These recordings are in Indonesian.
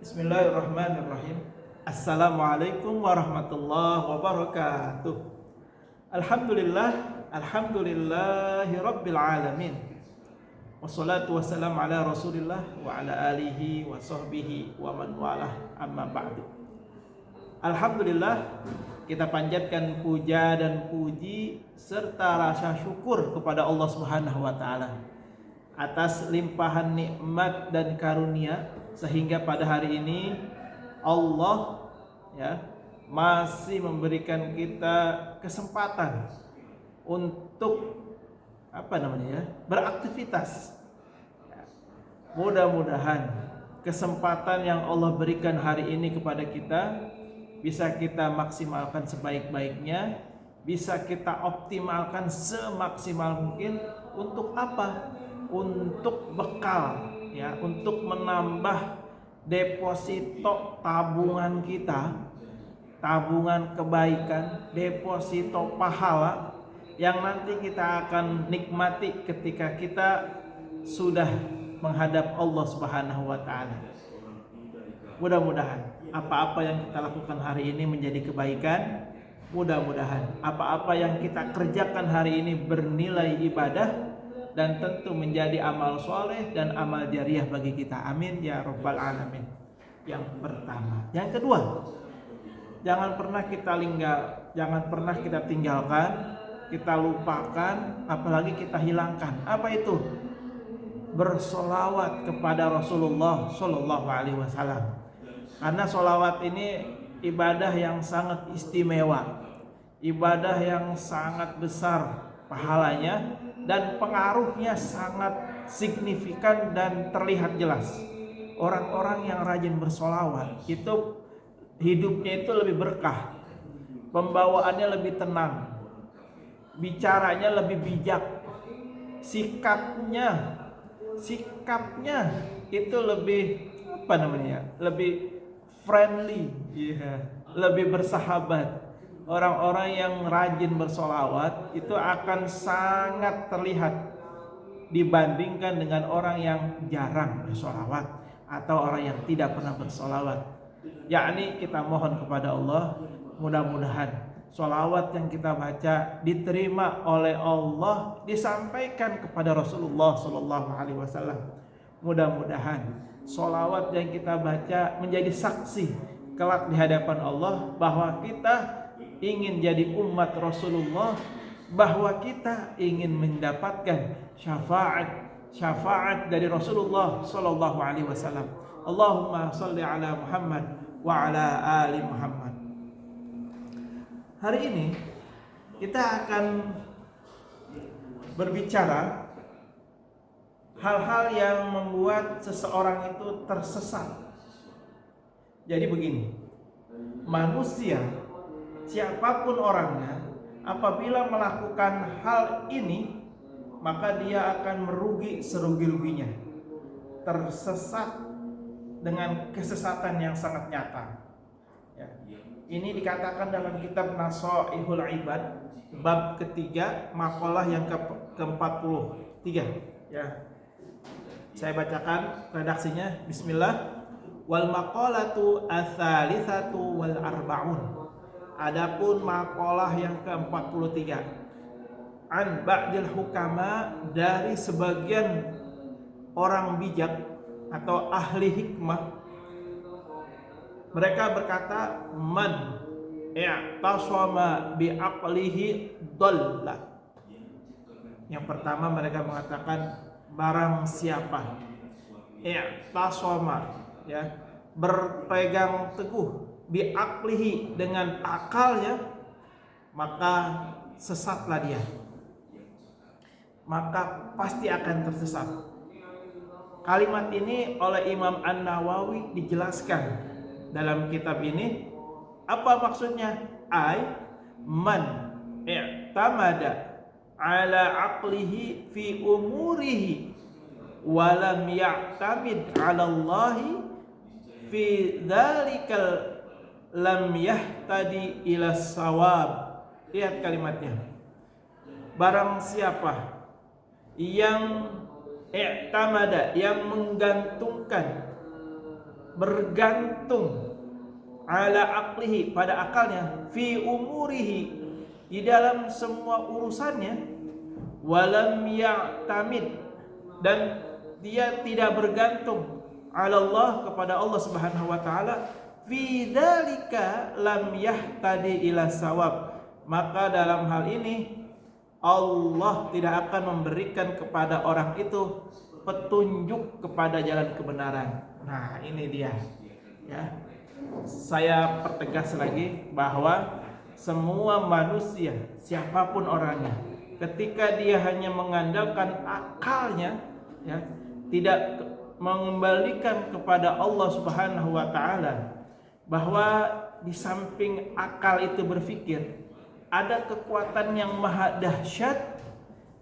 Bismillahirrahmanirrahim. Assalamualaikum warahmatullahi wabarakatuh. Alhamdulillahi rabbil alamin. Wassalatu wassalamu ala Rasulillah wa ala alihi wa sahbihi wa man walah, amma ba'du. Alhamdulillah, kita panjatkan puja dan puji serta rasa syukur kepada Allah Subhanahu wa taala atas limpahan nikmat dan karunia, sehingga pada hari ini Allah masih memberikan kita kesempatan untuk beraktivitas. Mudah-mudahan kesempatan yang Allah berikan hari ini kepada kita bisa kita maksimalkan sebaik-baiknya, bisa kita optimalkan semaksimal mungkin. Untuk apa? Untuk bekal, untuk menambah deposito tabungan kita, tabungan kebaikan, deposito pahala yang nanti kita akan nikmati ketika kita sudah menghadap Allah Subhanahu wa taala. Mudah-mudahan apa-apa yang kita lakukan hari ini menjadi kebaikan. Mudah-mudahan apa-apa yang kita kerjakan hari ini bernilai ibadah dan tentu menjadi amal soleh dan amal jariah bagi kita. Amin ya rabbal alamin. Yang pertama. Yang kedua, jangan pernah kita tinggalkan, kita lupakan, apalagi kita hilangkan. Apa itu? Bersolawat kepada Rasulullah Shallallahu Alaihi Wasallam. Karena solawat ini ibadah yang sangat istimewa, ibadah yang sangat besar pahalanya, dan pengaruhnya sangat signifikan dan terlihat jelas. Orang-orang yang rajin bersolawat itu hidupnya itu lebih berkah, pembawaannya lebih tenang, bicaranya lebih bijak, sikapnya itu lebih lebih friendly, lebih bersahabat. Orang-orang yang rajin bersolawat itu akan sangat terlihat dibandingkan dengan orang yang jarang bersolawat atau orang yang tidak pernah bersolawat. Yakni kita mohon kepada Allah, mudah-mudahan solawat yang kita baca diterima oleh Allah, disampaikan kepada Rasulullah Sallallahu Alaihi Wasallam. Mudah-mudahan solawat yang kita baca menjadi saksi kelak di hadapan Allah bahwa kita ingin jadi umat Rasulullah, bahwa kita ingin mendapatkan syafaat dari Rasulullah Sallallahu Alaihi Wasallam. Allahumma salli ala Muhammad wa ala ali Muhammad. Hari ini kita akan berbicara hal-hal yang membuat seseorang itu tersesat. Jadi begini, manusia siapapun orangnya, apabila melakukan hal ini, maka dia akan merugi serugi-ruginya, tersesat dengan kesesatan yang sangat nyata. Ini dikatakan dalam kitab Nasaihul Ibad, bab ketiga, makalah yang ke-43. Saya bacakan redaksinya. Bismillah. Wal maqalatu ats-tsalitsatu wal arba'un. Adapun makalah yang ke-43, an ba'dil hukama, dari sebagian orang bijak atau ahli hikmah, mereka berkata, man i'tasama bi aqlihi dhalla. Yang pertama mereka mengatakan, barang siapa i'tasama, berpegang teguh, biaklihi, dengan akalnya, maka sesatlah dia, maka pasti akan tersesat. Kalimat ini oleh Imam An-Nawawi dijelaskan dalam kitab ini. Apa maksudnya? Man i'tamada ala aqlihi fi umurihi walam ya'tamid ala Allahi fi dhalikal lam yahtadi ila sawab. Lihat kalimatnya. Barang siapa yang i'tamada, yang menggantungkan bergantung ala aqlihi, pada akalnya, fi umurihi, di dalam semua urusannya, walam ya'tamid, dan dia tidak bergantung ala Allah, kepada Allah Subhanahu wa taala, fi dzalika lam yahtadi ila sawab, maka dalam hal ini Allah tidak akan memberikan kepada orang itu petunjuk kepada jalan kebenaran. Nah, ini dia. Ya. Saya pertegas lagi bahwa semua manusia, siapapun orangnya, ketika dia hanya mengandalkan akalnya, ya, tidak mengembalikan kepada Allah Subhanahu wa taala, bahwa di samping akal itu berpikir, ada kekuatan yang maha dahsyat,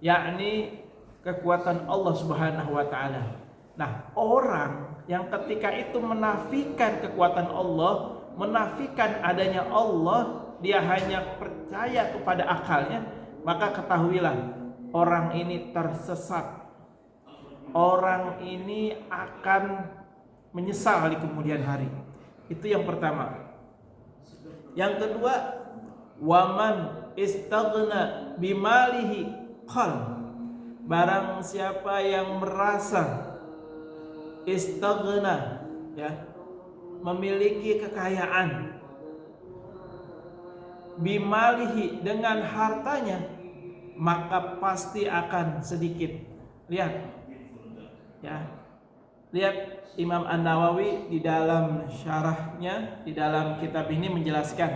yakni kekuatan Allah Subhanahu wa taala. Nah, orang yang ketika itu menafikan kekuatan Allah, menafikan adanya Allah, dia hanya percaya kepada akalnya, maka ketahuilah orang ini tersesat. Orang ini akan menyesal di kemudian hari. Itu yang pertama. Yang kedua, waman istaghna bimalihi qal, barang siapa yang merasa istaghna, ya, memiliki kekayaan, bimalihi, dengan hartanya, maka pasti akan sedikit. Lihat, ya, lihat Imam An-Nawawi di dalam syarahnya, di dalam kitab ini menjelaskan,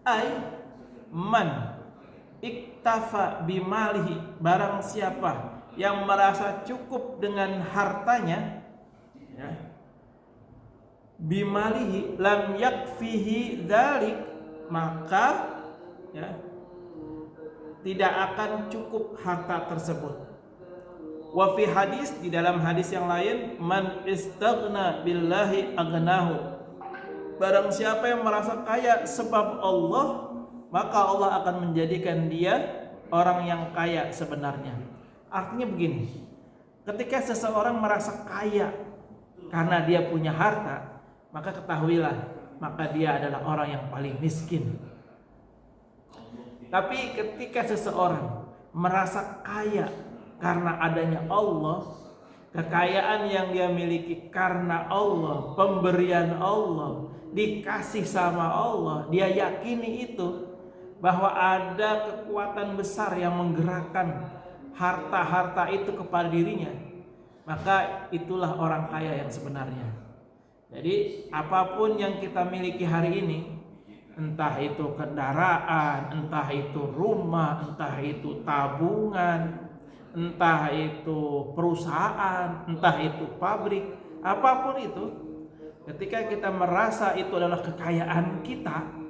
ai man iktafa bimalihi, barang siapa yang merasa cukup dengan hartanya, ya, bimalihi lam yakfihi dzalik, maka, ya, tidak akan cukup harta tersebut. Wa fi hadis, di dalam hadis yang lain, man istaghna billahi aghnahu, barang siapa yang merasa kaya sebab Allah, maka Allah akan menjadikan dia orang yang kaya sebenarnya. Artinya begini, ketika seseorang merasa kaya karena dia punya harta, maka ketahuilah, maka dia adalah orang yang paling miskin. Tapi ketika seseorang merasa kaya karena adanya Allah, kekayaan yang dia miliki karena Allah, pemberian Allah, dikasih sama Allah, dia yakini itu, bahwa ada kekuatan besar yang menggerakkan harta-harta itu kepada dirinya, maka itulah orang kaya yang sebenarnya. Jadi apapun yang kita miliki hari ini, entah itu kendaraan, entah itu rumah, entah itu tabungan, entah itu perusahaan, entah itu pabrik, apapun itu, ketika kita merasa itu adalah kekayaan kita,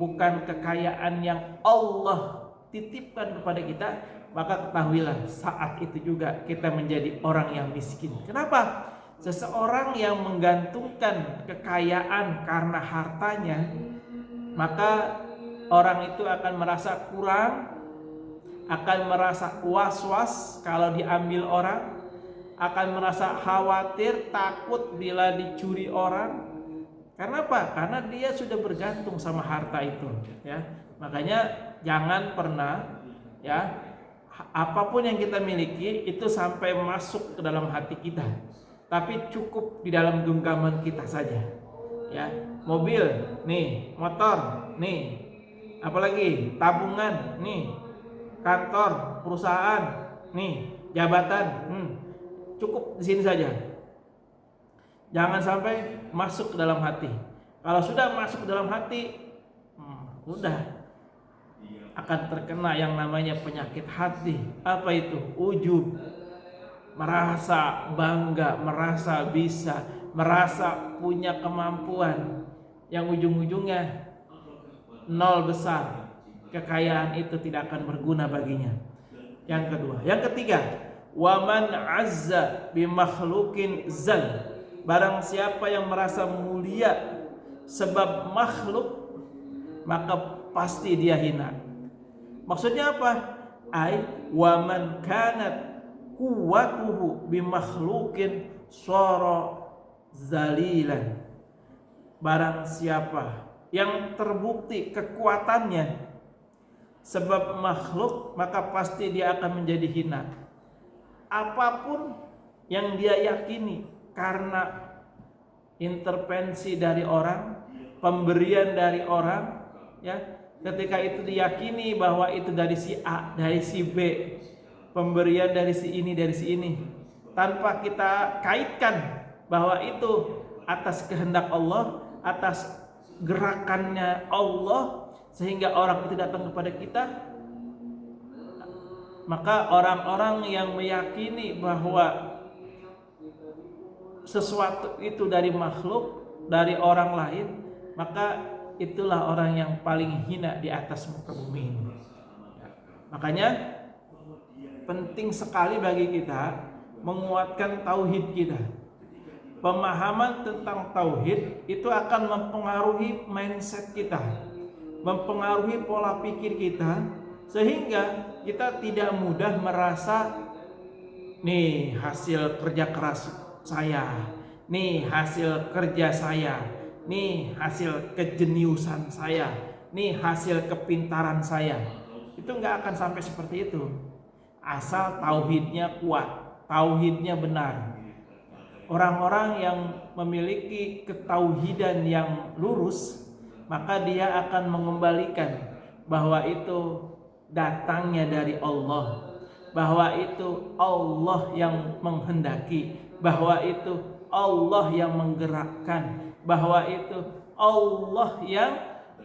bukan kekayaan yang Allah titipkan kepada kita, maka ketahuilah saat itu juga kita menjadi orang yang miskin. Kenapa? Seseorang yang menggantungkan kekayaan karena hartanya, maka orang itu akan merasa kurang, akan merasa was-was kalau diambil orang, akan merasa khawatir, takut bila dicuri orang. Karena apa? Karena dia sudah bergantung sama harta itu, ya. Makanya jangan pernah, ya, apapun yang kita miliki itu sampai masuk ke dalam hati kita, tapi cukup di dalam genggaman kita saja, ya. Mobil nih, motor nih, apalagi tabungan nih, kantor, perusahaan nih, jabatan, cukup di sini saja. Jangan sampai masuk ke dalam hati. Kalau sudah masuk ke dalam hati, udah akan terkena yang namanya penyakit hati. Apa itu? Ujub, merasa bangga, merasa bisa, merasa punya kemampuan, yang ujung-ujungnya nol besar. Kekayaan itu tidak akan berguna baginya. Yang kedua, yang ketiga, waman azza bi makhluqin zal, barang siapa yang merasa mulia sebab makhluk, maka pasti dia hina. Maksudnya apa? Ai waman kanat quwwatuhu bi makhluqin sara zalilan. Barang siapa yang terbukti kekuatannya sebab makhluk, maka pasti dia akan menjadi hina. Apapun yang dia yakini karena intervensi dari orang, pemberian dari orang, ya, ketika itu diyakini bahwa itu dari si A, dari si B, pemberian dari si ini, dari si ini, tanpa kita kaitkan bahwa itu atas kehendak Allah, atas gerakannya Allah, sehingga orang itu datang kepada kita, maka orang-orang yang meyakini bahwa sesuatu itu dari makhluk, dari orang lain, maka itulah orang yang paling hina di atas muka bumi ini. Makanya penting sekali bagi kita menguatkan tauhid kita. Pemahaman tentang tauhid itu akan mempengaruhi mindset kita, mempengaruhi pola pikir kita, sehingga kita tidak mudah merasa nih hasil kerja keras saya, nih hasil kerja saya, nih hasil kejeniusan saya, nih hasil kepintaran saya. Itu nggak akan sampai seperti itu, asal tauhidnya kuat, tauhidnya benar. Orang-orang yang memiliki ketauhidan yang lurus, maka dia akan mengembalikan bahwa itu datangnya dari Allah, bahwa itu Allah yang menghendaki, bahwa itu Allah yang menggerakkan, bahwa itu Allah yang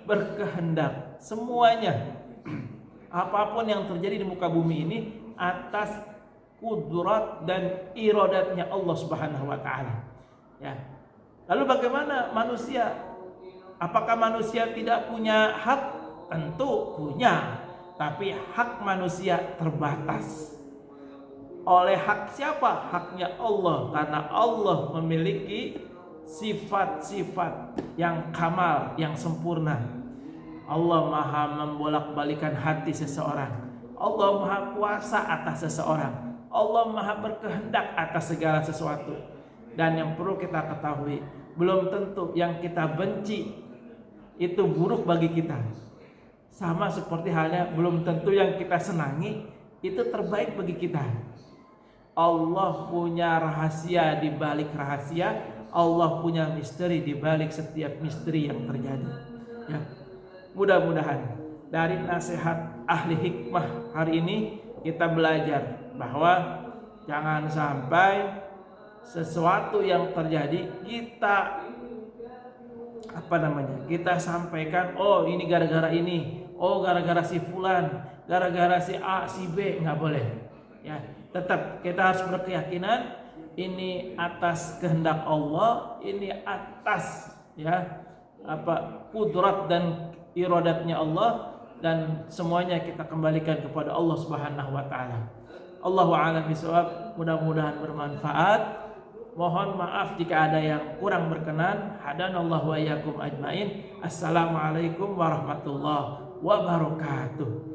berkehendak. Semuanya apapun yang terjadi di muka bumi ini atas kudrat dan iradatnya Allah Subhanahu wa taala. Ya. Lalu bagaimana manusia? Apakah manusia tidak punya hak? Tentu punya, tapi hak manusia terbatas. Oleh hak siapa? Haknya Allah, karena Allah memiliki sifat-sifat yang kamal, yang sempurna. Allah Maha membolak-balikan hati seseorang. Allah Maha kuasa atas seseorang. Allah Maha berkehendak atas segala sesuatu. Dan yang perlu kita ketahui, belum tentu yang kita benci itu buruk bagi kita. Sama seperti halnya belum tentu yang kita senangi itu terbaik bagi kita. Allah punya rahasia di balik rahasia, Allah punya misteri di balik setiap misteri yang terjadi. Ya. Mudah-mudahan dari nasihat ahli hikmah hari ini kita belajar bahwa jangan sampai sesuatu yang terjadi kita kita sampaikan, oh ini gara-gara ini, oh gara-gara si fulan, gara-gara si A, si B. Nggak boleh. Ya, tetap kita harus berkeyakinan ini atas kehendak Allah, ini atas kudrat dan iradatnya Allah, dan semuanya kita kembalikan kepada Allah Subhanahu wa taala. Allahu a'lam bishawab. Mudah-mudahan bermanfaat. Mohon maaf jika ada yang kurang berkenan. Hadanallahu wa iyyakum ajmain. Assalamualaikum warahmatullahi wabarakatuh.